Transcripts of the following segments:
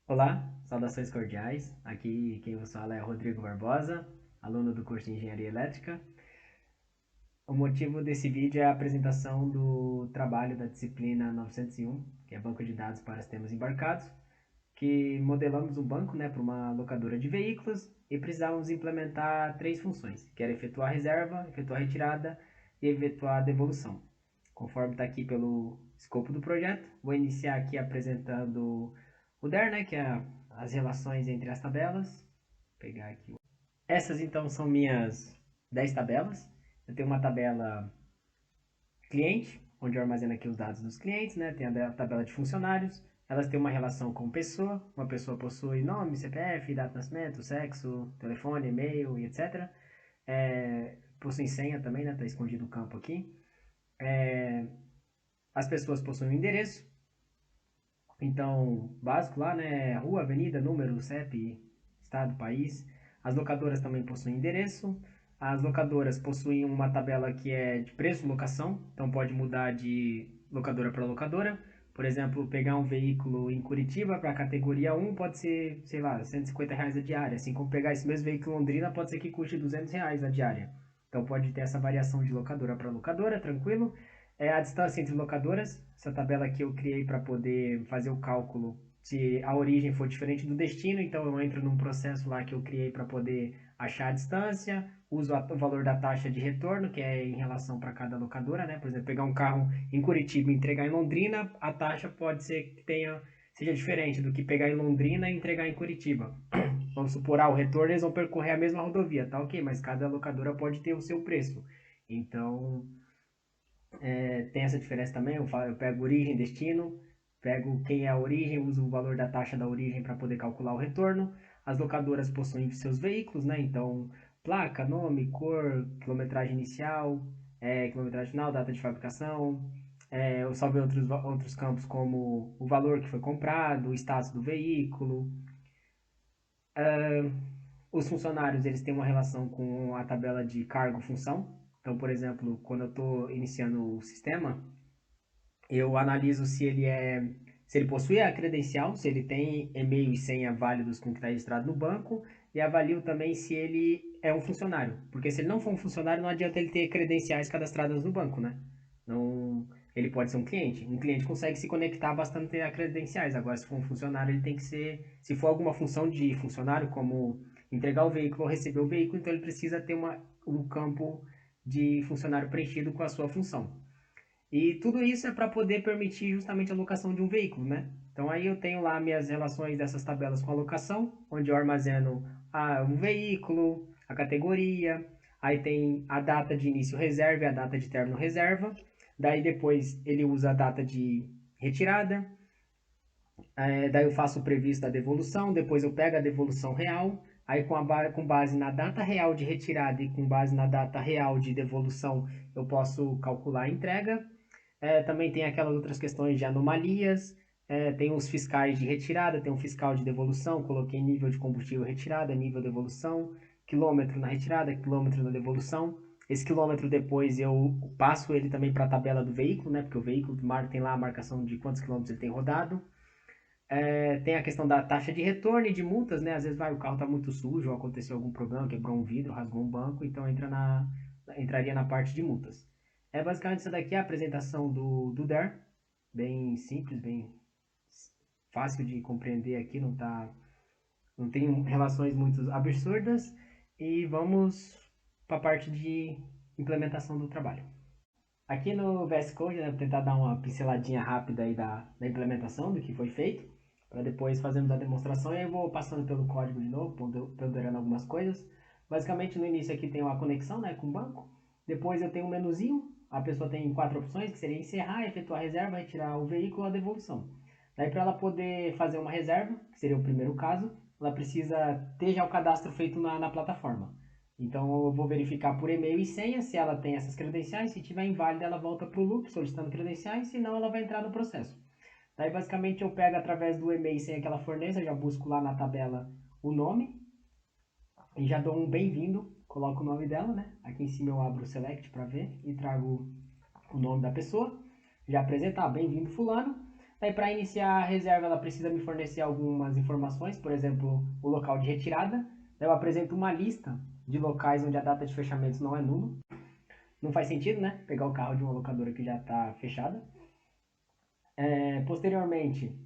Olá, saudações cordiais. Aqui quem vos fala é Rodrigo Barbosa, aluno do curso de Engenharia Elétrica. O motivo desse vídeo é a apresentação do trabalho da disciplina 901, que é Banco de Dados para Sistemas Embarcados, que modelamos um banco, para uma locadora de veículos e precisávamos implementar três funções, que era efetuar a reserva, efetuar a retirada e efetuar a devolução. Conforme está aqui pelo escopo do projeto, vou iniciar aqui apresentando o DER, que é as relações entre as tabelas. Vou pegar aqui. Essas então são minhas 10 tabelas. Eu tenho uma tabela cliente, onde eu armazeno aqui os dados dos clientes, tem a tabela de funcionários. Elas têm uma relação com pessoa. Uma pessoa possui nome, CPF, data de nascimento, sexo, telefone, e-mail e etc. Possuem senha também, está escondido o campo aqui. As pessoas possuem um endereço. Então, básico lá, rua, avenida, número, CEP, estado, país. As locadoras também possuem endereço. As locadoras possuem uma tabela que é de preço locação, então pode mudar de locadora para locadora. Por exemplo, pegar um veículo em Curitiba para a categoria 1 pode ser, sei lá, R$ 150 a diária. Assim como pegar esse mesmo veículo em Londrina pode ser que custe R$ 200 a diária. Então pode ter essa variação de locadora para locadora, tranquilo. A distância entre locadoras, essa tabela aqui eu criei para poder fazer o cálculo se a origem for diferente do destino, então eu entro num processo lá que eu criei para poder achar a distância, uso o valor da taxa de retorno, que é em relação para cada locadora, Por exemplo, pegar um carro em Curitiba e entregar em Londrina, a taxa pode ser que seja diferente do que pegar em Londrina e entregar em Curitiba. Vamos supor, o retorno eles vão percorrer a mesma rodovia, tá ok, mas cada locadora pode ter o seu preço. Então, tem essa diferença também. Eu pego origem, destino, pego quem é a origem, uso o valor da taxa da origem para poder calcular o retorno. As locadoras possuem seus veículos, então placa, nome, cor, quilometragem inicial, quilometragem final, data de fabricação. Eu salvei outros campos como o valor que foi comprado, o status do veículo. Os funcionários eles têm uma relação com a tabela de cargo-função. Então, por exemplo, quando eu estou iniciando o sistema, eu analiso se ele possui a credencial, se ele tem e-mail e senha válidos com o que está registrado no banco, e avalio também se ele é um funcionário. Porque se ele não for um funcionário, não adianta ele ter credenciais cadastradas no banco, Não, ele pode ser um cliente. Um cliente consegue se conectar bastante a credenciais. Agora, se for um funcionário, ele tem que ser. Se for alguma função de funcionário, como entregar o veículo ou receber o veículo, então ele precisa ter um campo de funcionário preenchido com a sua função. E tudo isso é para poder permitir justamente a locação de um veículo, Então aí eu tenho lá minhas relações dessas tabelas com a locação, onde eu armazeno um veículo, a categoria, aí tem a data de início reserva e a data de término reserva. Daí depois ele usa a data de retirada, daí eu faço o previsto da devolução, depois eu pego a devolução real, aí com base na data real de retirada e com base na data real de devolução eu posso calcular a entrega. Também tem aquelas outras questões de anomalias, tem os fiscais de retirada, tem um fiscal de devolução, coloquei nível de combustível retirada, nível de devolução, quilômetro na retirada, quilômetro na devolução. Esse quilômetro depois eu passo ele também para a tabela do veículo, Porque o veículo tem lá a marcação de quantos quilômetros ele tem rodado. Tem a questão da taxa de retorno e de multas, Às vezes o carro está muito sujo, ou aconteceu algum problema, quebrou um vidro, rasgou um banco, então entraria na parte de multas. Basicamente isso daqui é a apresentação do DER, bem simples, bem fácil de compreender aqui, não tem relações muito absurdas, e vamos para a parte de implementação do trabalho. Aqui no VS Code, vou tentar dar uma pinceladinha rápida aí da implementação do que foi feito, para depois fazermos a demonstração, e aí eu vou passando pelo código de novo, ponderando algumas coisas. Basicamente no início aqui tem uma conexão, com o banco, depois eu tenho um menuzinho, a pessoa tem 4 opções, que seria encerrar, efetuar a reserva, retirar o veículo ou a devolução. Daí para ela poder fazer uma reserva, que seria o primeiro caso, ela precisa ter já o cadastro feito na plataforma. Então eu vou verificar por e-mail e senha se ela tem essas credenciais. Se tiver inválida, ela volta para o loop solicitando credenciais, senão ela vai entrar no processo. Daí basicamente eu pego através do e-mail e senha que ela forneça, já busco lá na tabela o nome e já dou um bem-vindo, coloco o nome dela, Aqui em cima eu abro o select para ver e trago o nome da pessoa. Já apresentar, bem-vindo fulano. Daí para iniciar a reserva ela precisa me fornecer algumas informações, por exemplo, o local de retirada. Daí eu apresento uma lista de locais onde a data de fechamento não é nula. Não faz sentido, né? Pegar o carro de uma locadora que já está fechada. Posteriormente,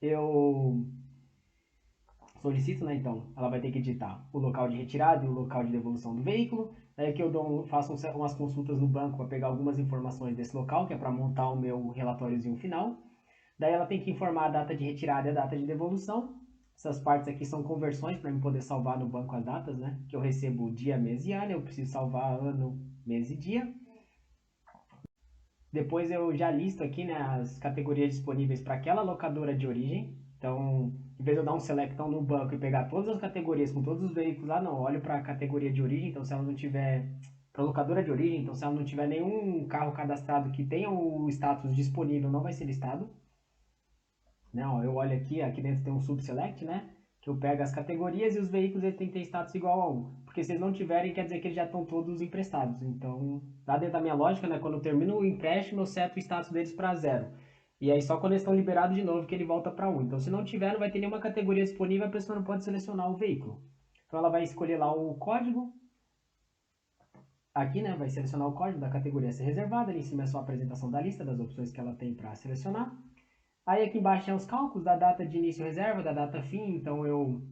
eu solicito, né? Então, ela vai ter que digitar o local de retirada e o local de devolução do veículo. Daí que eu faço umas consultas no banco para pegar algumas informações desse local, que é para montar o meu relatóriozinho final. Daí ela tem que informar a data de retirada e a data de devolução. Essas partes aqui são conversões para eu poder salvar no banco as datas, né? Que eu recebo dia, mês e ano. Eu preciso salvar ano, mês e dia. Depois eu já listo aqui, né, as categorias disponíveis para aquela locadora de origem. Então, em vez de eu dar um selectão no banco e pegar todas as categorias com todos os veículos lá, não, eu olho para a categoria de origem. Então, se ela não tiver para locadora de origem, então se ela não tiver nenhum carro cadastrado que tenha o status disponível, não vai ser listado. Não, eu olho aqui dentro tem um subselect, né? Que eu pego as categorias e os veículos eles têm que ter status igual a 1. Porque se eles não tiverem, quer dizer que eles já estão todos emprestados. Então, lá dentro da minha lógica, né? Quando eu termino o empréstimo, eu seto o status deles para 0. E aí só quando eles estão liberados de novo que ele volta para 1. Então, se não tiver, não vai ter nenhuma categoria disponível, a pessoa não pode selecionar o veículo. Então, ela vai escolher lá o código. Aqui, né? Vai selecionar o código da categoria a ser reservada. Ali em cima é só a apresentação da lista das opções que ela tem para selecionar. Aí aqui embaixo tem os cálculos da data de início reserva, da data fim, então eu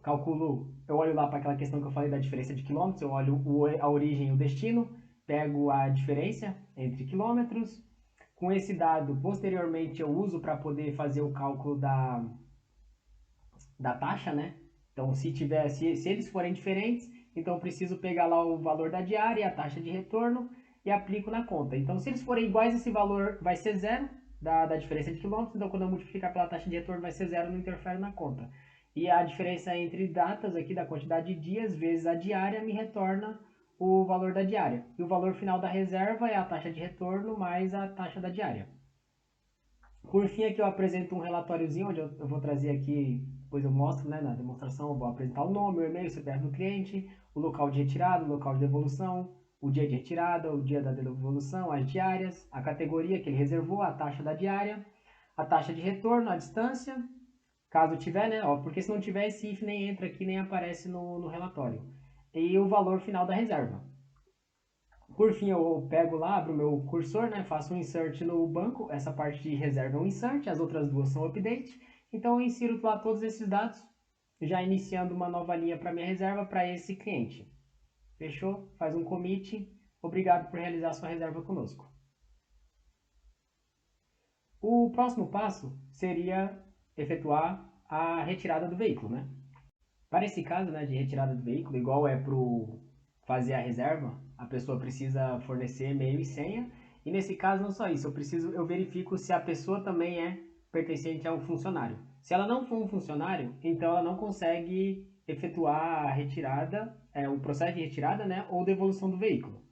calculo, eu olho lá para aquela questão que eu falei da diferença de quilômetros, eu olho a origem e o destino, pego a diferença entre quilômetros. Com esse dado, posteriormente eu uso para poder fazer o cálculo da taxa, né? Então, se eles forem diferentes, então eu preciso pegar lá o valor da diária e a taxa de retorno e aplico na conta. Então, se eles forem iguais, esse valor vai ser zero da diferença de quilômetros. Então, quando eu multiplicar pela taxa de retorno, vai ser zero, não interfere na conta. E a diferença entre datas aqui da quantidade de dias vezes a diária me retorna o valor da diária. E o valor final da reserva é a taxa de retorno mais a taxa da diária. Por fim, aqui eu apresento um relatóriozinho, onde eu vou trazer aqui, depois eu mostro, né, na demonstração, eu vou apresentar o nome, o e-mail, o CPF do cliente, o local de retirada, o local de devolução, o dia de retirada, o dia da devolução, as diárias, a categoria que ele reservou, a taxa da diária, a taxa de retorno, a distância, caso tiver, né, ó, porque se não tiver, esse if nem entra aqui, nem aparece no relatório. E o valor final da reserva. Por fim, eu pego lá, abro o meu cursor, né, faço um insert no banco. Essa parte de reserva é um insert, as outras duas são update. Então, eu insiro lá todos esses dados, já iniciando uma nova linha para minha reserva para esse cliente. Fechou? Faz um commit. Obrigado por realizar sua reserva conosco. O próximo passo seria efetuar a retirada do veículo, né? Para esse caso, né, de retirada do veículo, igual é para fazer a reserva, a pessoa precisa fornecer e-mail e senha. E nesse caso, não só isso, eu verifico se a pessoa também é pertencente a um funcionário. Se ela não for um funcionário, então ela não consegue efetuar a retirada, o processo de retirada, né, ou devolução do veículo.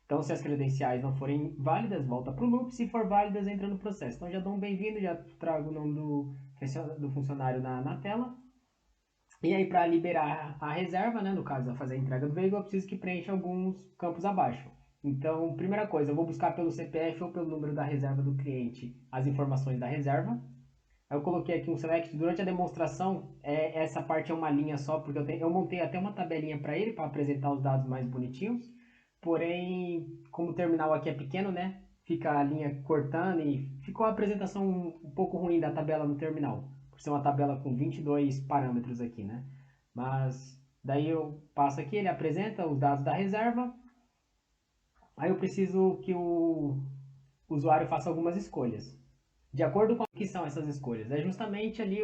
Então, se as credenciais não forem válidas, volta para o loop. Se for válidas, entra no processo. Então, já dou um bem-vindo, já trago o nome do funcionário na tela. E aí, para liberar a reserva, né, no caso, a fazer a entrega do veículo, eu preciso que preencha alguns campos abaixo. Então, primeira coisa, eu vou buscar pelo CPF ou pelo número da reserva do cliente as informações da reserva. Aí eu coloquei aqui um select. Durante a demonstração, essa parte é uma linha só, porque eu montei até uma tabelinha para ele, para apresentar os dados mais bonitinhos. Porém, como o terminal aqui é pequeno, né, fica a linha cortando e ficou a apresentação um pouco ruim da tabela no terminal por ser uma tabela com 22 parâmetros aqui, né? Mas daí eu passo aqui, ele apresenta os dados da reserva. Aí eu preciso que o usuário faça algumas escolhas. De acordo com o que são essas escolhas? É justamente ali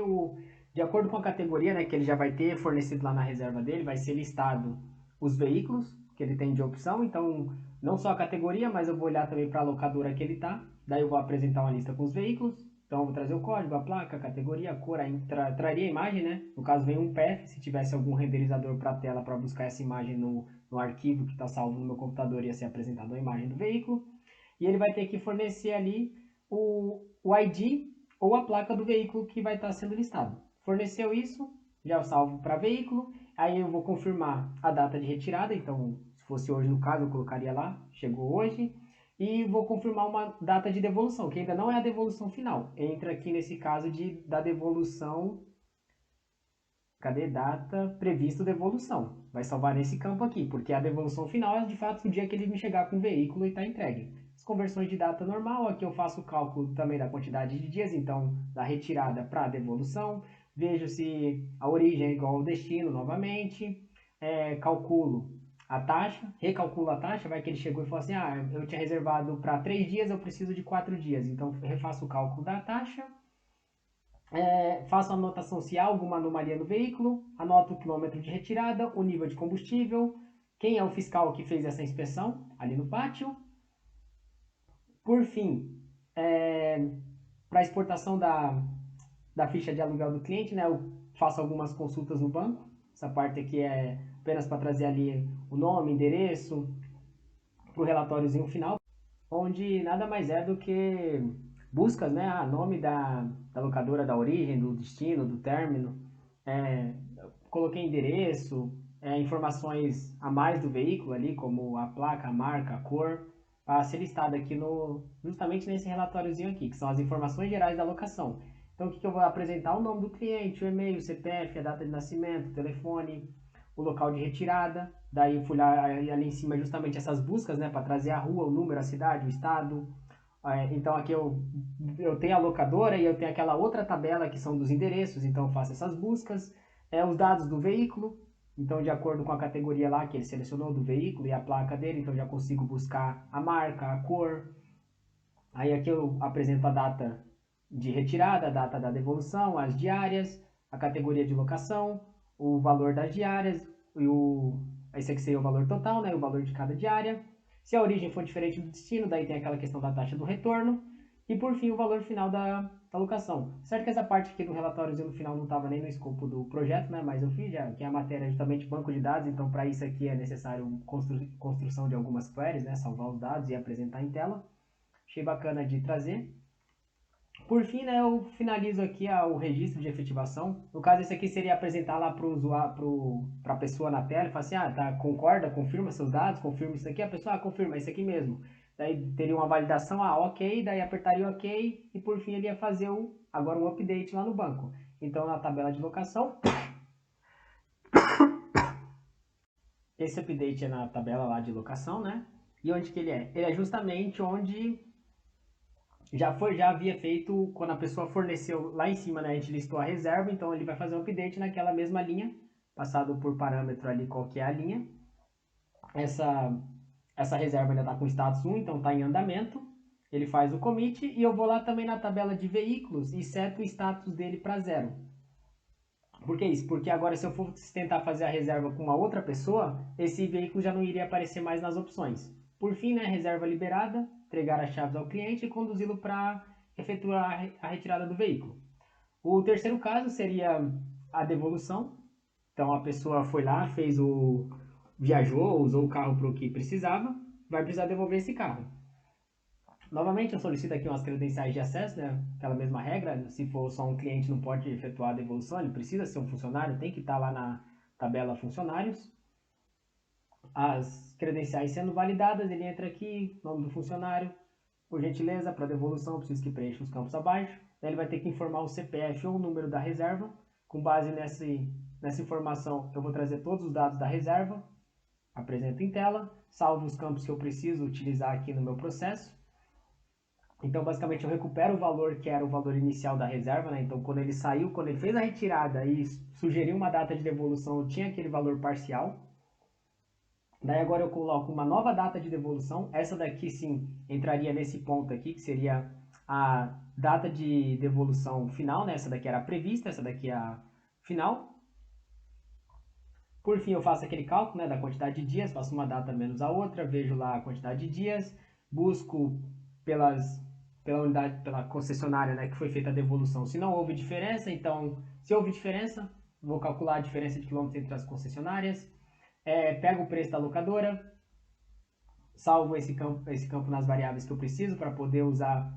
de acordo com a categoria, né, que ele já vai ter fornecido lá na reserva dele, vai ser listado os veículos que ele tem de opção. Então, não só a categoria, mas eu vou olhar também para a locadora que ele está. Daí eu vou apresentar uma lista com os veículos. Então, eu vou trazer o código, a placa, a categoria, a cor, traria a imagem, né? No caso, vem um path, se tivesse algum renderizador para a tela para buscar essa imagem no arquivo que está salvo no meu computador, ia ser apresentada a imagem do veículo. E ele vai ter que fornecer ali o ID ou a placa do veículo que vai estar sendo listado. Forneceu isso, já salvo para veículo. Aí eu vou confirmar a data de retirada. Então, se fosse hoje no caso, eu colocaria lá, chegou hoje. e vou confirmar uma data de devolução, que ainda não é a devolução final. Entra aqui nesse caso da devolução. Cadê data previsto devolução? Vai salvar nesse campo aqui, porque a devolução final é de fato o dia que ele me chegar com o veículo e está entregue. As conversões de data normal, aqui eu faço o cálculo também da quantidade de dias, então da retirada para a devolução. Vejo se a origem é igual ao destino novamente. Calculo a taxa, recalculo a taxa, vai que ele chegou e falou assim, eu tinha reservado para 3 dias, eu preciso de 4 dias. Então refaço o cálculo da taxa. Faço a anotação se há alguma anomalia no veículo, anoto o quilômetro de retirada, o nível de combustível, quem é o fiscal que fez essa inspeção ali no pátio. Por fim, para exportação da ficha de aluguel do cliente, né, eu faço algumas consultas no banco. Essa parte aqui é apenas para trazer ali o nome, endereço, para o relatóriozinho final, onde nada mais é do que buscas, né? Nome da locadora, da origem, do destino, do término. Coloquei endereço, informações a mais do veículo ali, como a placa, a marca, a cor, para ser listado aqui justamente nesse relatóriozinho aqui, que são as informações gerais da locação. Então, o que eu vou apresentar? O nome do cliente, o e-mail, o CPF, a data de nascimento, o telefone, o local de retirada. Daí eu fui lá ali em cima justamente essas buscas, né, para trazer a rua, o número, a cidade, o estado. Então aqui eu tenho a locadora e eu tenho aquela outra tabela que são dos endereços, então eu faço essas buscas. Os dados do veículo, então de acordo com a categoria lá que ele selecionou do veículo e a placa dele, então já consigo buscar a marca, a cor. Aí aqui eu apresento a data de retirada, a data da devolução, as diárias, a categoria de locação, o valor das diárias, esse aqui seria o valor total, né, o valor de cada diária. Se a origem for diferente do destino, daí tem aquela questão da taxa do retorno. E por fim, o valor final da locação. Certo que essa parte aqui do relatóriozinho no final não estava nem no escopo do projeto, né? Mas eu fiz já, que a matéria é justamente banco de dados, então para isso aqui é necessário construção de algumas queries, né? Salvar os dados e apresentar em tela. Achei bacana de trazer. Por fim, né, eu finalizo aqui o registro de efetivação. No caso, esse aqui seria apresentar lá para o usuário, para a pessoa na tela e falar assim, tá, concorda, confirma seus dados, confirma isso aqui. A pessoa, confirma, é isso aqui mesmo. Daí teria uma validação, ok, daí apertaria ok e por fim ele ia fazer agora um update lá no banco. Então, na tabela de locação, esse update é na tabela lá de locação, né? E onde que ele é? Ele é justamente onde já havia feito quando a pessoa forneceu lá em cima, né? A gente listou a reserva, então ele vai fazer um update naquela mesma linha, passado por parâmetro ali qual que é a linha. Essa reserva ainda está com status 1, então está em andamento. Ele faz o commit e eu vou lá também na tabela de veículos e seto o status dele para 0. Por que isso? Porque agora se eu for tentar fazer a reserva com uma outra pessoa, esse veículo já não iria aparecer mais nas opções. Por fim, né, reserva liberada, entregar as chaves ao cliente e conduzi-lo para efetuar a retirada do veículo. O terceiro caso seria a devolução. Então a pessoa foi lá, viajou, usou o carro para o que precisava, vai precisar devolver esse carro. Novamente, eu solicito aqui umas credenciais de acesso, né? Aquela mesma regra, se for só um cliente não pode efetuar a devolução, ele precisa ser um funcionário, tem que estar lá na tabela funcionários. As credenciais sendo validadas, ele entra aqui, nome do funcionário, por gentileza, para devolução, eu preciso que preencha os campos abaixo. Daí ele vai ter que informar o CPF ou o número da reserva. Com base nessa informação, eu vou trazer todos os dados da reserva, apresento em tela, salvo os campos que eu preciso utilizar aqui no meu processo. Então, basicamente, eu recupero o valor que era o valor inicial da reserva, né? Então, quando ele saiu, quando ele fez a retirada e sugeriu uma data de devolução, eu tinha aquele valor parcial. Daí agora eu coloco uma nova data de devolução. Essa daqui sim entraria nesse ponto aqui, que seria a data de devolução final, né? Essa daqui era prevista, essa daqui é a final. Por fim, eu faço aquele cálculo, né, da quantidade de dias, faço uma data menos a outra, vejo lá a quantidade de dias, busco pela unidade, pela concessionária, né, que foi feita a devolução. Se não houve diferença, então, se houve diferença, vou calcular a diferença de quilômetros entre as concessionárias, pego o preço da locadora, salvo esse campo nas variáveis que eu preciso para poder usar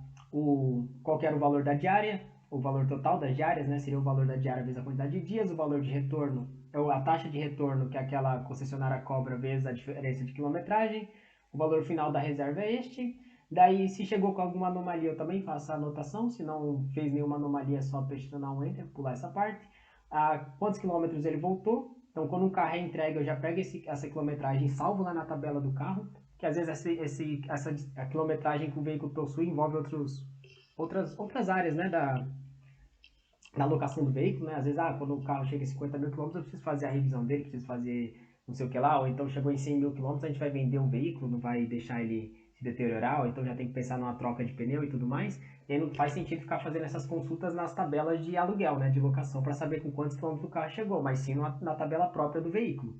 qual era o valor da diária, o valor total das diárias, né, seria o valor da diária vezes a quantidade de dias, o valor de retorno, a taxa de retorno que aquela concessionária cobra vezes a diferença de quilometragem, o valor final da reserva é este, Daí, se chegou com alguma anomalia, eu também faço a anotação. Se não fez nenhuma anomalia, é só pressionar um Enter, pular essa parte. A quantos quilômetros ele voltou. Então, quando um carro é entregue, eu já pego essa quilometragem e salvo lá na tabela do carro. Que às vezes a quilometragem que o veículo possui envolve outras áreas, né, da locação do veículo, né? Às vezes, quando o carro chega a 50 mil quilômetros, eu preciso fazer a revisão dele, preciso fazer não sei o que lá, ou então chegou em 100 mil quilômetros, a gente vai vender um veículo, não vai deixar ele se deteriorar, ou então já tem que pensar numa troca de pneu e tudo mais. E aí não faz sentido ficar fazendo essas consultas nas tabelas de aluguel, né, de locação, para saber com quantos quilômetros o carro chegou, mas sim na tabela própria do veículo.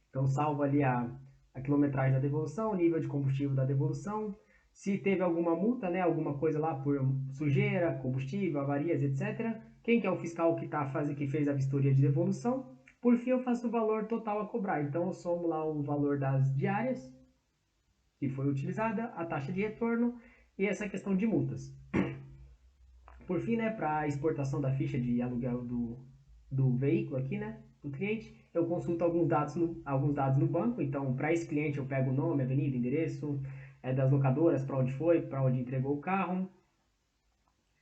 Então, salvo ali a quilometragem da devolução, o nível de combustível da devolução, se teve alguma multa, né, alguma coisa lá por sujeira, combustível, avarias, etc. Quem que é o fiscal que fez a vistoria de devolução? Por fim, eu faço o valor total a cobrar. Então, eu somo lá o valor das diárias que foi utilizada, a taxa de retorno e essa questão de multas. Por fim, né, para a exportação da ficha de aluguel do veículo aqui, né, do cliente, eu consulto alguns dados no banco. Então, para esse cliente, eu pego o nome, avenida, endereço, das locadoras, para onde foi, para onde entregou o carro,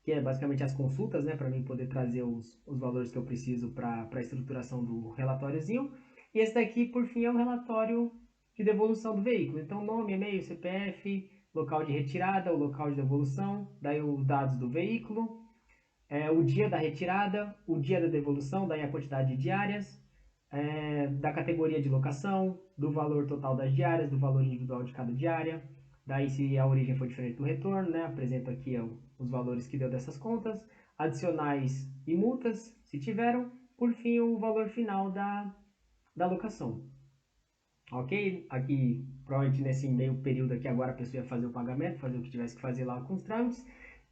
que é basicamente as consultas, né, para mim poder trazer os valores que eu preciso para a estruturação do relatóriozinho. E esse daqui, por fim, é o relatório de devolução do veículo. Então, nome, e-mail, CPF, local de retirada, o local de devolução, daí os dados do veículo, o dia da retirada, o dia da devolução, daí a quantidade de diárias, da categoria de locação, do valor total das diárias, do valor individual de cada diária. Daí, se a origem for diferente do retorno, né, apresento aqui os valores que deu dessas contas, adicionais e multas, se tiveram. Por fim, o valor final da locação. Ok? Aqui, provavelmente nesse meio período aqui, agora a pessoa ia fazer o pagamento, fazer o que tivesse que fazer lá com os trâmites,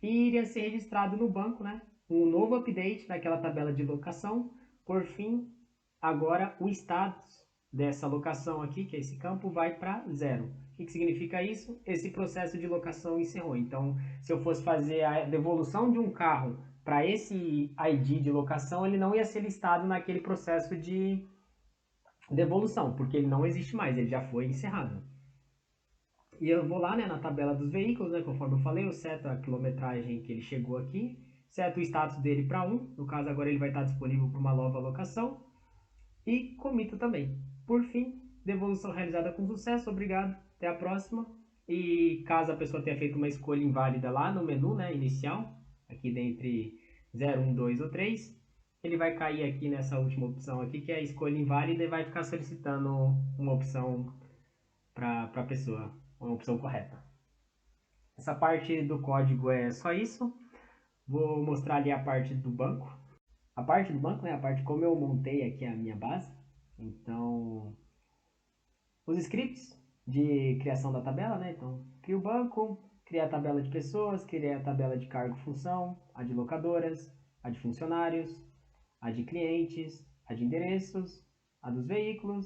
e iria ser registrado no banco, né? Um novo update naquela tabela de locação. Por fim, agora o status dessa locação aqui, que é esse campo, vai para zero. O que significa isso? Esse processo de locação encerrou. Então, se eu fosse fazer a devolução de um carro para esse ID de locação, ele não ia ser listado naquele processo de devolução, porque ele não existe mais, ele já foi encerrado. E eu vou lá, né, na tabela dos veículos, né, conforme eu falei, eu seto a quilometragem que ele chegou aqui, seto o status dele para 1, no caso agora ele vai estar disponível para uma nova locação, e comito também. Por fim, devolução realizada com sucesso, obrigado, até a próxima. E caso a pessoa tenha feito uma escolha inválida lá no menu, né, inicial, aqui dentre 0, 1, 2 ou 3, ele vai cair aqui nessa última opção aqui, que é a escolha inválida, e vai ficar solicitando uma opção para a pessoa, uma opção correta. Essa parte do código é só isso. Vou mostrar ali a parte do banco. A parte do banco, né, a parte como eu montei aqui a minha base. Então, os scripts de criação da tabela, né? Então, cria o banco, cria a tabela de pessoas, cria a tabela de cargo-função, a de locadoras, a de funcionários, a de clientes, a de endereços, a dos veículos,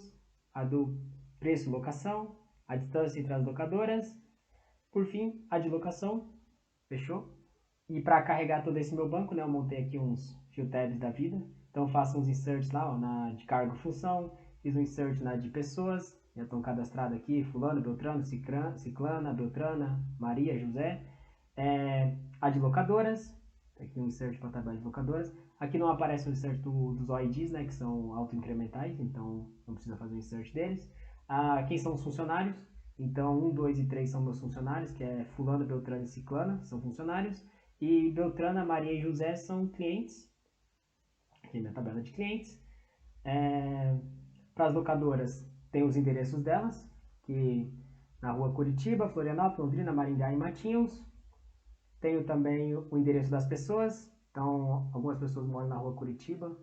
a do preço-locação, a distância entre as locadoras, por fim, a de locação, fechou? E para carregar todo esse meu banco, né, eu montei aqui uns field tabs da vida. Então eu faço uns inserts lá, ó, na de cargo função, fiz um insert na de pessoas, já estão cadastrados aqui, fulano, beltrano, ciclana, beltrana, Maria, José. A de locadoras, aqui um insert para a tabela de locadoras. Aqui não aparece o insert dos OIDs, né, que são autoincrementais, então não precisa fazer o insert deles. Quem são os funcionários? Então 1, 2 e 3 são meus funcionários, que é fulano, beltrano e ciclana, são funcionários. E Beltrana, Maria e José são clientes. Aqui na tabela de clientes. Para as locadoras, tem os endereços delas, que na rua Curitiba, Florianópolis, Londrina, Maringá e Matinhos. Tenho também o endereço das pessoas. Então, algumas pessoas moram na rua Curitiba,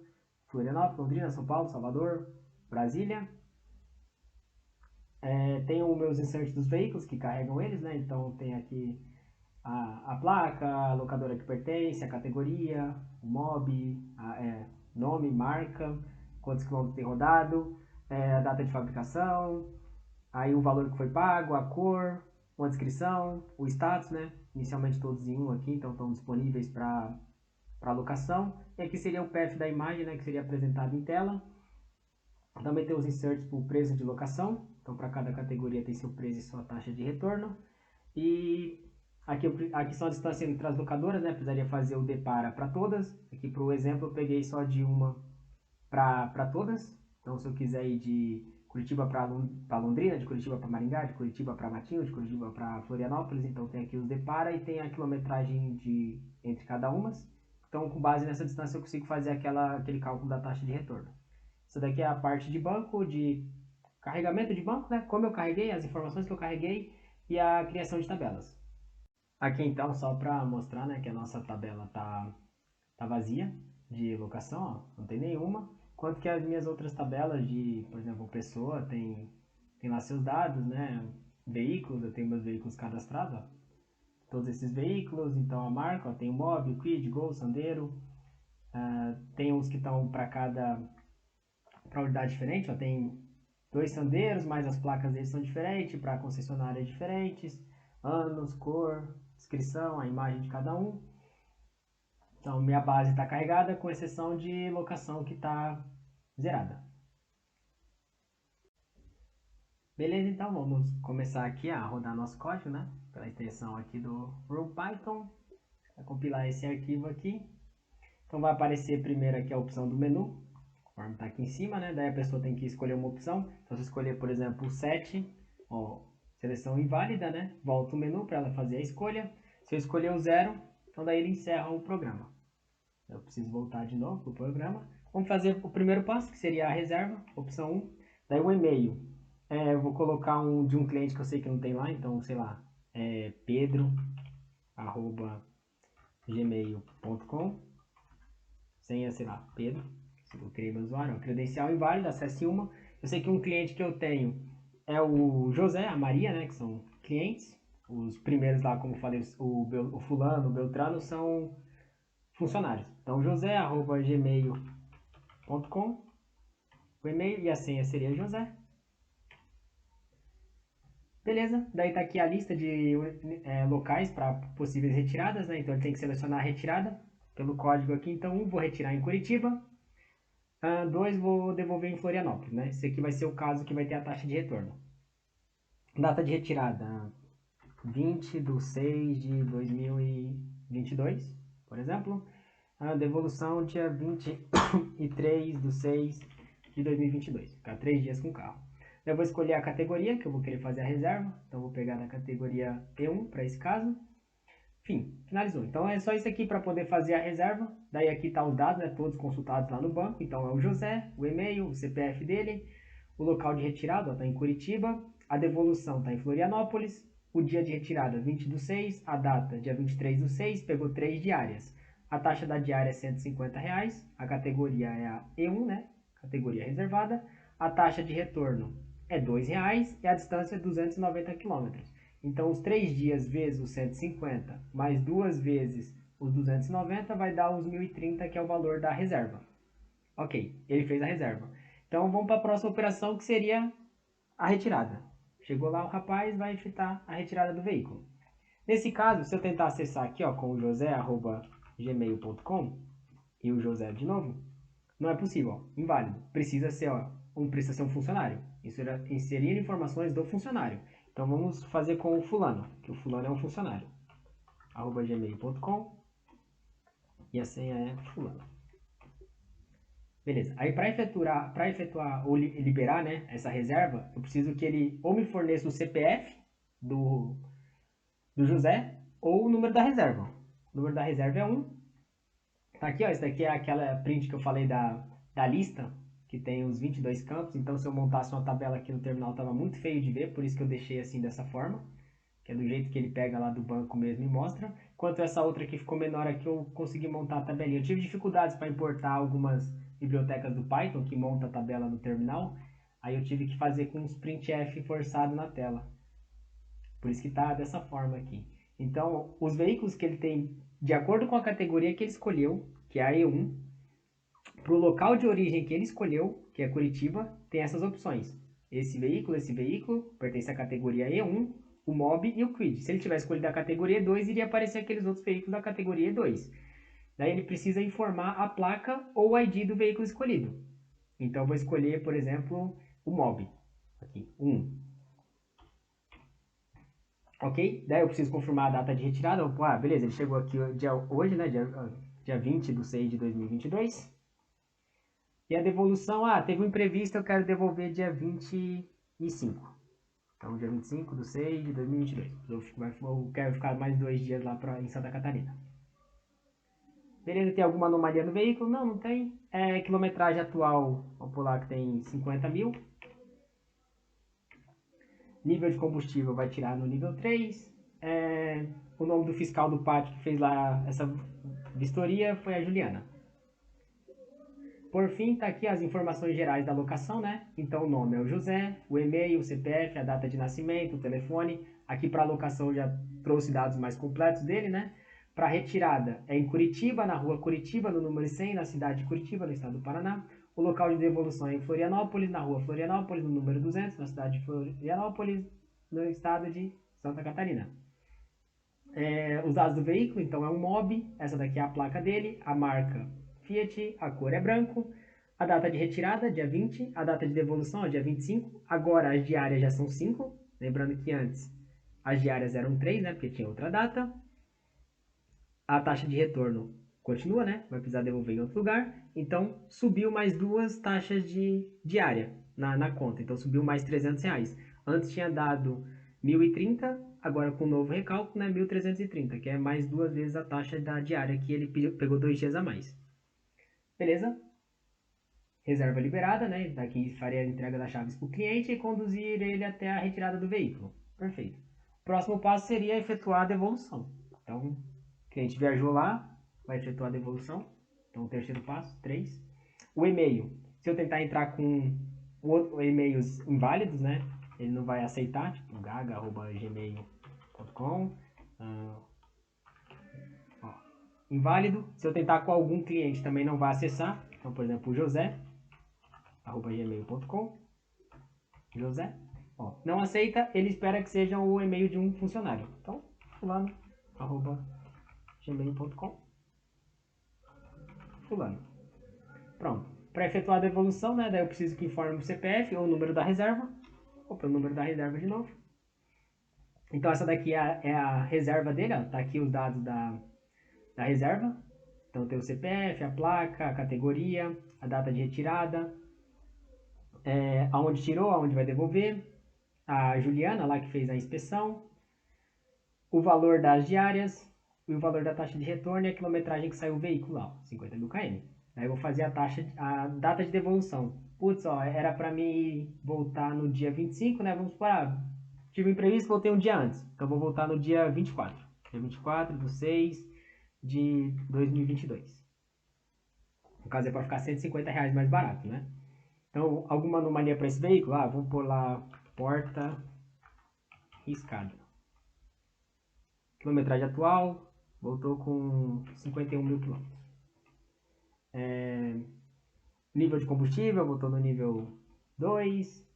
Florianópolis, Londrina, São Paulo, Salvador, Brasília. Tenho os meus inserts dos veículos que carregam eles, né? Então, tem aqui a placa, a locadora que pertence, a categoria, o MOB, nome, marca, quantos quilômetros tem rodado, a data de fabricação, aí o valor que foi pago, a cor, uma descrição, o status, né? Inicialmente todos em um aqui, então estão disponíveis para locação. E aqui seria o path da imagem, né, que seria apresentado em tela. Também tem os inserts para o preço de locação, então para cada categoria tem seu preço e sua taxa de retorno. E aqui são a distância entre as locadoras, né? Precisaria fazer o depara para todas. Aqui para o exemplo eu peguei só de uma para todas. Então se eu quiser ir de Curitiba para Londrina, de Curitiba para Maringá, de Curitiba para Matinho, de Curitiba para Florianópolis, então tem aqui os depara e tem a quilometragem entre cada uma. Então com base nessa distância eu consigo fazer aquele cálculo da taxa de retorno. Isso daqui é a parte de banco, de carregamento de banco, né? Como eu carreguei, as informações que eu carreguei e a criação de tabelas. Aqui então, só para mostrar, né, que a nossa tabela tá vazia de locação, ó, não tem nenhuma. Quanto que as minhas outras tabelas de, por exemplo, pessoa, tem lá seus dados, né? Veículos, eu tenho meus veículos cadastrados, ó. Todos esses veículos, então a marca, ó, tem o Mob, o Quid, Gol, Sandero. Tem uns que estão para unidade diferente, ó, tem 2 Sandeiros, mas as placas deles são diferentes, para concessionárias diferentes, anos, cor, descrição, a imagem de cada um. Então minha base está carregada, com exceção de locação que está zerada. Beleza, então vamos começar aqui a rodar nosso código, né? Pela extensão aqui do RuPython. Vai compilar esse arquivo aqui. Então vai aparecer primeiro aqui a opção do menu, conforme está aqui em cima, né? Daí a pessoa tem que escolher uma opção. Então se escolher, por exemplo, o 7, ó, seleção inválida, né? Volta o menu para ela fazer a escolha. Se eu escolher o 0, então daí ele encerra o programa. Eu preciso voltar de novo para o programa. Vamos fazer o primeiro passo, que seria a reserva, opção 1. Daí o e-mail. Eu vou colocar um de um cliente que eu sei que não tem lá, então, sei lá, pedro@gmail.com. Senha, sei lá, Pedro. Eu criei meu usuário, credencial inválido, acesse uma. Eu sei que um cliente que eu tenho é o José, a Maria, né, que são clientes. Os primeiros lá, como eu falei, o fulano, o Beltrano, são funcionários. Então, josé@gmail.com, o e-mail e a senha seria José. Beleza, daí tá aqui a lista de locais para possíveis retiradas, né? Então ele tem que selecionar a retirada pelo código aqui. Então, vou retirar em Curitiba, 2 vou devolver em Florianópolis, né? Esse aqui vai ser o caso que vai ter a taxa de retorno. Data de retirada, 20/6/2022, por exemplo. A devolução dia 23/6/2022. Ficar 3 dias com o carro. Eu vou escolher a categoria que eu vou querer fazer a reserva. Então vou pegar na categoria E1 para esse caso. Enfim, finalizou. Então é só isso aqui para poder fazer a reserva. Daí aqui está os dados, né, todos consultados lá no banco. Então é o José, o e-mail, o CPF dele, o local de retirada está em Curitiba, a devolução está em Florianópolis, o dia de retirada 20/6, a data dia 23/6, pegou 3 diárias. A taxa da diária é R$ 150, a categoria é a E1, né? Categoria reservada. A taxa de retorno é R$ 2 e a distância é 290 km. Então, os 3 dias vezes os 150 mais 2 vezes os 290 vai dar os 1.030, que é o valor da reserva. Ok, ele fez a reserva. Então, vamos para a próxima operação, que seria a retirada. Chegou lá o rapaz, vai efetuar a retirada do veículo. Nesse caso, se eu tentar acessar aqui, ó, com o josé@gmail.com e o José de novo, não é possível, ó, inválido. Precisa ser um funcionário. Isso inserir informações do funcionário. Então vamos fazer com o fulano, que o fulano é um funcionário. @gmail.com e a senha é fulano. Beleza. Aí para efetuar ou liberar, né, essa reserva, eu preciso que ele ou me forneça o CPF do José ou o número da reserva. O número da reserva é 1. Tá aqui, ó, esse daqui é aquela print que eu falei da lista, que tem os 22 campos. Então se eu montasse uma tabela aqui no terminal estava muito feio de ver, por isso que eu deixei assim dessa forma, que é do jeito que ele pega lá do banco mesmo e mostra. Enquanto essa outra aqui ficou menor aqui, eu consegui montar a tabelinha. Eu tive dificuldades para importar algumas bibliotecas do Python que monta a tabela no terminal. Aí eu tive que fazer com uns printf forçado na tela. Por isso que está dessa forma aqui. Então, os veículos que ele tem, de acordo com a categoria que ele escolheu, que é a E1, para o local de origem que ele escolheu, que é Curitiba, tem essas opções. Esse veículo, pertence à categoria E1, o Mob e o Quid. Se ele tivesse escolhido a categoria E2, iria aparecer aqueles outros veículos da categoria E2. Daí ele precisa informar a placa ou o ID do veículo escolhido. Então eu vou escolher, por exemplo, o Mob. Aqui, 1. Ok? Daí eu preciso confirmar a data de retirada. Beleza, ele chegou aqui hoje, né? Dia 20 de 6 de 2022. E a devolução, teve um imprevisto, eu quero devolver dia 25. Então, dia 25 de 6 de 2022. Eu quero ficar mais 2 dias lá em Santa Catarina. Beleza, tem alguma anomalia no veículo? Não, não tem. Quilometragem atual, vamos pular que tem 50 mil. Nível de combustível vai tirar no nível 3. O nome do fiscal do pátio que fez lá essa vistoria foi a Juliana. Por fim, tá aqui as informações gerais da locação, né? Então, o nome é o José, o e-mail, o CPF, a data de nascimento, o telefone. Aqui para a locação eu já trouxe dados mais completos dele, né? Para retirada é em Curitiba, na rua Curitiba, no número 100, na cidade de Curitiba, no estado do Paraná. O local de devolução é em Florianópolis, na rua Florianópolis, no número 200, na cidade de Florianópolis, no estado de Santa Catarina. Os dados do veículo, então é um Mobi, essa daqui é a placa dele, a marca Fiat, a cor é branco, a data de retirada, dia 20, a data de devolução é dia 25, agora as diárias já são 5, lembrando que antes as diárias eram 3, né, porque tinha outra data. A taxa de retorno continua, né, vai precisar devolver em outro lugar, então subiu mais 2 taxas de diária na conta, então subiu mais R$300. Antes tinha dado 1.030, agora com o novo recálculo, né, 1.330, que é mais 2 vezes a taxa da diária que ele pegou 2 dias a mais. Beleza? Reserva liberada, né? Daqui faria a entrega das chaves para o cliente e conduzir ele até a retirada do veículo. Perfeito. O próximo passo seria efetuar a devolução. Então, o cliente viajou lá, vai efetuar a devolução. Então, o terceiro passo, 3. O e-mail. Se eu tentar entrar com e-mails inválidos, né? Ele não vai aceitar, tipo gaga.gmail.com. Inválido. Se eu tentar com algum cliente, também não vai acessar. Então, por exemplo, o José@gmail.com. José. Não aceita, ele espera que seja o e-mail de um funcionário. Então, fulano@gmail.com. Fulano. Pronto. Para efetuar a devolução, né, daí eu preciso que informe o CPF ou o número da reserva. Opa, o número da reserva de novo. Então, essa daqui é a reserva dele. Ó. Tá aqui os dados da reserva. Então, tem o CPF, a placa, a categoria, a data de retirada, aonde tirou, aonde vai devolver, a Juliana lá que fez a inspeção, o valor das diárias e o valor da taxa de retorno e a quilometragem que saiu o veículo lá, 50 mil km. Aí eu vou fazer a data de devolução. Putz, era para mim voltar no dia 25, né? Vamos supor, tive um imprevisto, voltei um dia antes. Então eu vou voltar no dia 24. Dia 24 de 6 de 2022. No caso é para ficar R$150 mais barato, né? Então, alguma anomalia para esse veículo? Vamos pôr lá porta riscada. Quilometragem atual, voltou com 51 mil quilômetros. Nível de combustível, voltou no nível 2.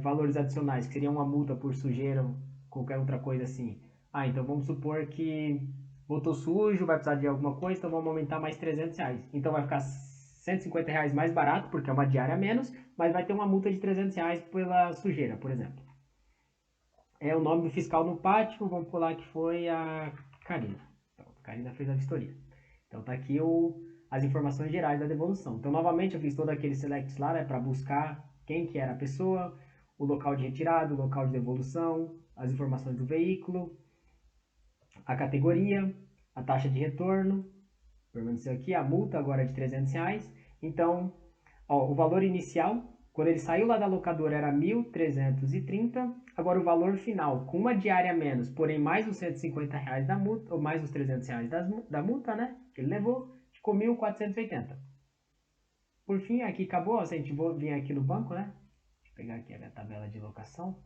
Valores adicionais, que seria uma multa por sujeira ou qualquer outra coisa assim. Então vamos supor que voltou sujo, vai precisar de alguma coisa, então vamos aumentar mais R$300. Então vai ficar R$150 mais barato, porque é uma diária a menos, mas vai ter uma multa de R$300 pela sujeira, por exemplo. O nome do fiscal no pátio, vamos pular que foi a Karina. Então, a Karina fez a vistoria. Então tá aqui as informações gerais da devolução. Então, novamente, eu fiz todo aquele select lá, né, para buscar quem que era a pessoa, o local de retirada, o local de devolução, as informações do veículo, a categoria, a taxa de retorno, permaneceu aqui, a multa agora é de R$300. Então, o valor inicial, quando ele saiu lá da locadora, era 1.330. Agora o valor final, com uma diária a menos, porém mais os R$150 da multa, ou mais os R$300 da multa, né? Que ele levou, ficou 1.480. Por fim, aqui acabou. Se a gente vir aqui no banco, né? Deixa eu pegar aqui a minha tabela de locação.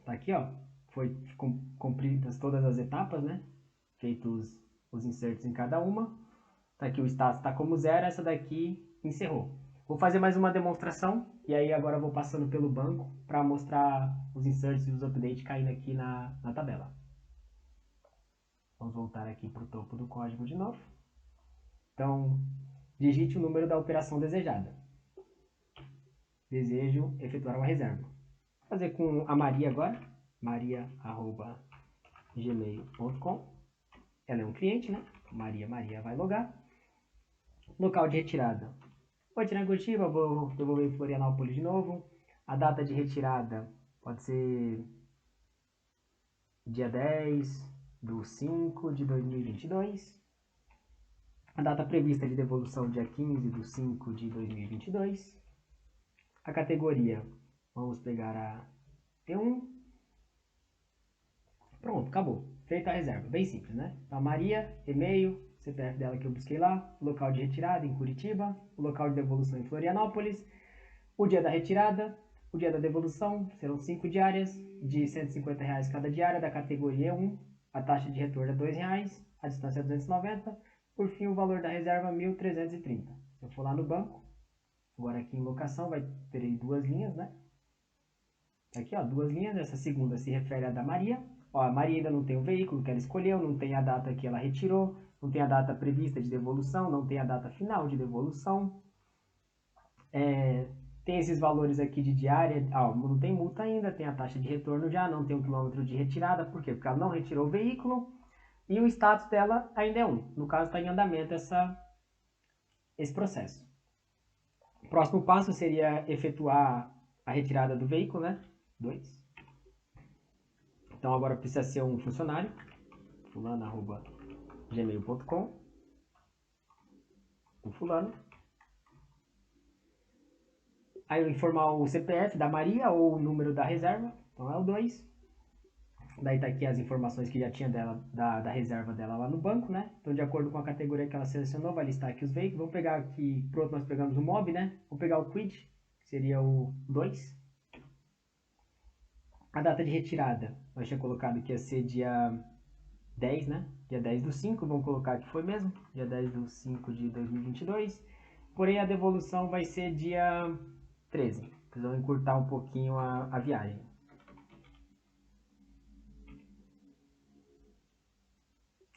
Tá aqui, ó. Foi cumpridas todas as etapas, né? Feitos os inserts em cada uma. Tá aqui o status está como 0, essa daqui encerrou. Vou fazer mais uma demonstração e aí agora eu vou passando pelo banco para mostrar os inserts e os updates caindo aqui na tabela. Vamos voltar aqui para o topo do código de novo. Então, digite o número da operação desejada. Desejo efetuar uma reserva. Vou fazer com a Maria agora. maria@gmail.com. Ela é um cliente, né? Maria vai logar. Local de retirada. Vou retirar em Curitiba, vou devolver em Florianópolis de novo. A data de retirada pode ser dia 10/5/2022. A data prevista de devolução dia 15/5/2022. A categoria, vamos pegar a T1. Pronto, acabou. Feita a reserva. Bem simples, né? Então, Maria, e-mail, CPF dela que eu busquei lá, local de retirada em Curitiba, o local de devolução em Florianópolis, o dia da retirada, o dia da devolução, serão 5 diárias, de R$150 cada diária, da categoria 1, a taxa de retorno é R$2, a distância é 290, por fim o valor da reserva é 1.330. Se eu for lá no banco, agora aqui em locação, terei duas linhas, né? Aqui, ó, duas linhas, essa segunda se refere à da Maria. Ó, a Maria ainda não tem o veículo que ela escolheu, não tem a data que ela retirou, não tem a data prevista de devolução, não tem a data final de devolução. Tem esses valores aqui de diária, não tem multa ainda, tem a taxa de retorno já, não tem o quilômetro de retirada, por quê? Porque ela não retirou o veículo e o status dela ainda é 1. No caso, está em andamento esse processo. O próximo passo seria efetuar a retirada do veículo, né? 2. Então agora precisa ser um funcionário, fulano@gmail.com, o fulano. Aí eu informar o CPF da Maria ou o número da reserva, então é o 2. Daí tá aqui as informações que já tinha dela, da reserva dela lá no banco, né? Então de acordo com a categoria que ela selecionou, vai listar aqui os veículos. Vamos pegar aqui, pronto, nós pegamos o MOB, né? Vamos pegar o Quid, que seria o 2. A data de retirada, nós tinha colocado que ia ser dia 10, né? Dia 10/5, vamos colocar que foi mesmo, dia 10/5/2022. Porém, a devolução vai ser dia 13. Precisamos encurtar um pouquinho a viagem.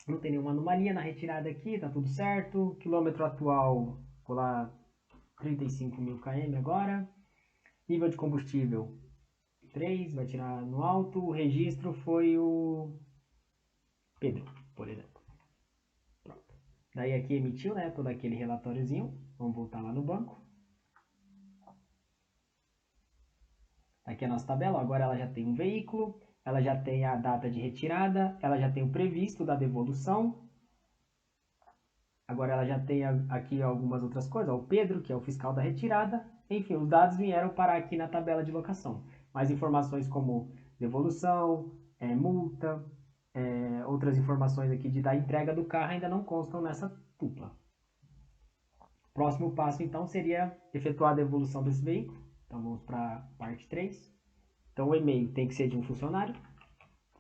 Não tem nenhuma anomalia na retirada aqui, tá tudo certo. Quilômetro atual, vou lá, 35.000 km agora. Nível de combustível, 3, vai tirar no alto. O registro foi o Pedro, por exemplo. Pronto. Daí aqui emitiu, né, todo aquele relatóriozinho. Vamos voltar lá no banco. Aqui é a nossa tabela, agora ela já tem um veículo, ela já tem a data de retirada, ela já tem o previsto da devolução. Agora ela já tem aqui algumas outras coisas, o Pedro, que é o fiscal da retirada. Enfim, os dados vieram parar aqui na tabela de locação. Mais informações como devolução, multa, outras informações aqui da entrega do carro ainda não constam nessa tupla. Próximo passo, então, seria efetuar a devolução desse veículo. Então, vamos para a parte 3. Então, o e-mail tem que ser de um funcionário,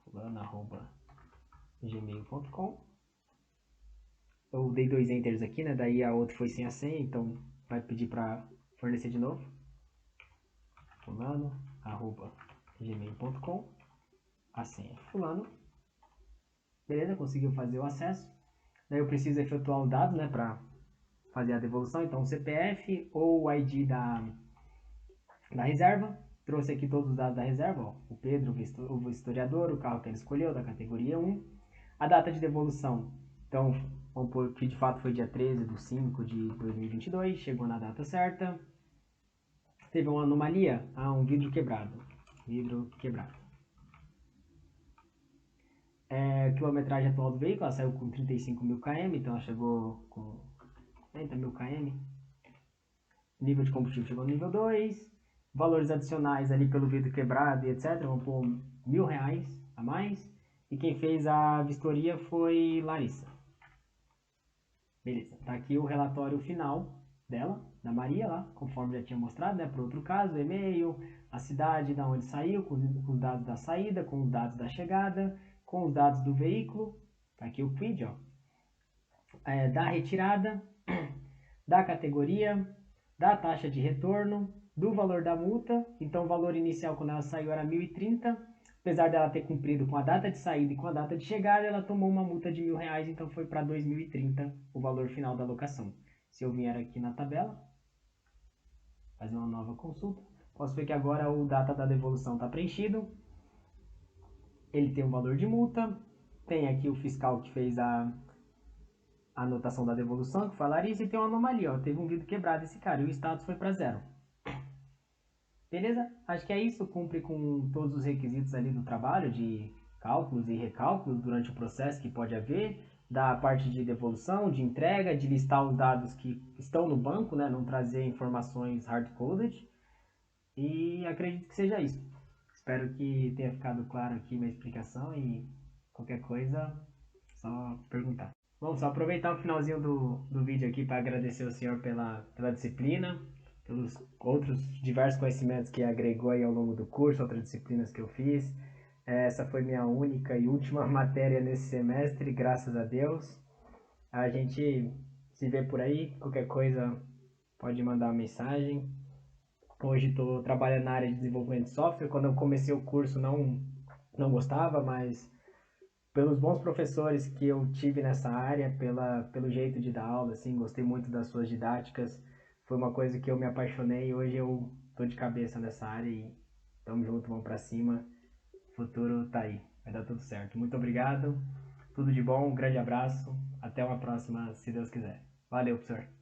fulano@gmail.com. Eu dei 2 enters aqui, né? Daí a outra foi sem a senha, então vai pedir para fornecer de novo. fulano@gmail.com. A senha é fulano. Beleza, conseguiu fazer o acesso. Daí eu preciso efetuar os dados, né, para fazer a devolução. Então, o CPF ou o ID da reserva. Trouxe aqui todos os dados da reserva, ó. O Pedro, o historiador, o carro que ele escolheu, da categoria 1. A data de devolução, então, vamos pôr que de fato foi dia 13/5/2022, chegou na data certa. Teve uma anomalia, um vidro quebrado. Quilometragem atual do veículo, ela saiu com 35.000 km, então ela chegou com 40.000 km. Nível de combustível chegou no nível 2. Valores adicionais ali pelo vidro quebrado e etc. Vamos pôr R$1.000 a mais. E quem fez a vistoria foi Larissa. Beleza, tá aqui o relatório final dela, da Maria lá, conforme já tinha mostrado, né? Para outro caso, e-mail, a cidade da onde saiu, com os dados da saída, com os dados da chegada, com os dados do veículo. Tá aqui o Quid, ó. Da retirada, da categoria, da taxa de retorno, do valor da multa. Então o valor inicial quando ela saiu era 1.030. Apesar dela ter cumprido com a data de saída e com a data de chegada, ela tomou uma multa de R$1.000, então foi para 2.030 o valor final da locação. Se eu vier aqui na tabela, fazer uma nova consulta, posso ver que agora o data da devolução está preenchido. ele tem um valor de multa, tem aqui o fiscal que fez a anotação da devolução, que falaria, e tem uma anomalia, ó, teve um vidro quebrado esse cara, e o status foi para zero. Beleza? Acho que é isso, cumpre com todos os requisitos ali do trabalho, de cálculos e recálculos durante o processo que pode haver, da parte de devolução, de entrega, de listar os dados que estão no banco, né, não trazer informações hard-coded, e acredito que seja isso. Espero que tenha ficado claro aqui minha explicação e qualquer coisa, só perguntar. Bom, só aproveitar o finalzinho do vídeo aqui para agradecer ao senhor pela disciplina, pelos outros diversos conhecimentos que agregou aí ao longo do curso, outras disciplinas que eu fiz. Essa foi minha única e última matéria nesse semestre, graças a Deus. A gente se vê por aí, qualquer coisa pode mandar uma mensagem. Hoje estou trabalhando na área de desenvolvimento de software. Quando eu comecei o curso não gostava, mas pelos bons professores que eu tive nessa área, pelo jeito de dar aula, assim, gostei muito das suas didáticas. Foi uma coisa que eu me apaixonei e hoje eu tô de cabeça nessa área e tamo junto, vamos pra cima. O futuro tá aí, vai dar tudo certo. Muito obrigado, tudo de bom, um grande abraço, até uma próxima, se Deus quiser. Valeu, professor.